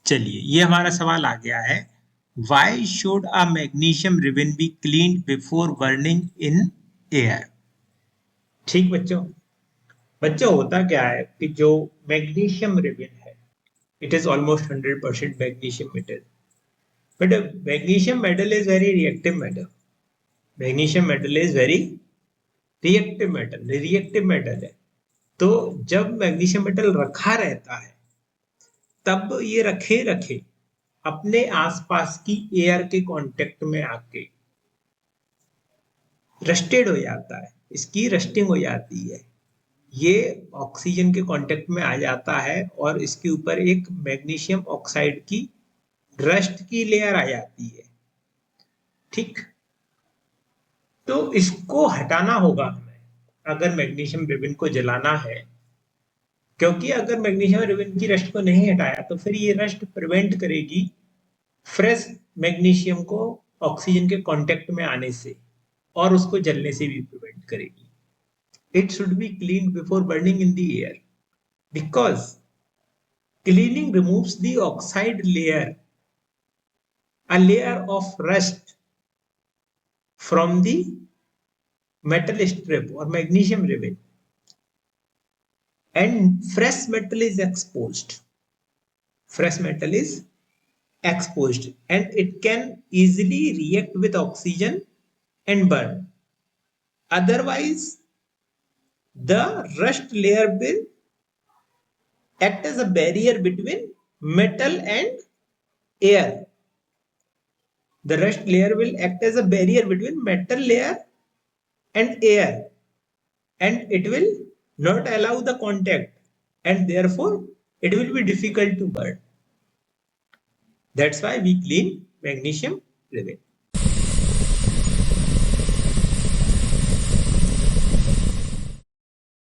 चलिए ये हमारा सवाल आ गया है, why should a magnesium ribbon be cleaned before burning in air. ठीक बच्चों, बच्चों होता क्या है कि जो मैग्नीशियम रिबन है, it is almost 100% magnesium metal, but magnesium metal is very reactive metal. Magnesium metal is very reactive metal है। तो जब मैग्नीशियम मेटल रखा रहता है, तब ये रखे रखे अपने आसपास की एयर के कांटेक्ट में आके रस्टेड हो जाता है, इसकी रस्टिंग हो जाती है। ये ऑक्सीजन के कांटेक्ट में आ जाता है और इसके ऊपर एक मैग्नीशियम ऑक्साइड की रस्ट की लेयर आ जाती है। ठीक, तो इसको हटाना होगा हमें अगर मैग्नीशियम रिबन को जलाना है, क्योंकि अगर मैग्नीशियम रिबन की रस्ट को नहीं हटाया तो फिर ये रस्ट प्रिवेंट करेगी फ्रेश मैग्नीशियम को ऑक्सीजन के कांटेक्ट में आने से, और उसको जलने से भी प्रिवेंट करेगी। It should be clean before burning in the air, because cleaning removes the oxide layer, a layer of rust from the metal strip or magnesium ribbon, and fresh metal is exposed. Fresh metal is exposed and it can easily react with oxygen and burn. Otherwise, the rust layer will act as a barrier between metal and air. The rust layer will act as a barrier between metal layer and air, and it will not allow the contact, and therefore it will be difficult to burn. That's why we clean magnesium ribbon.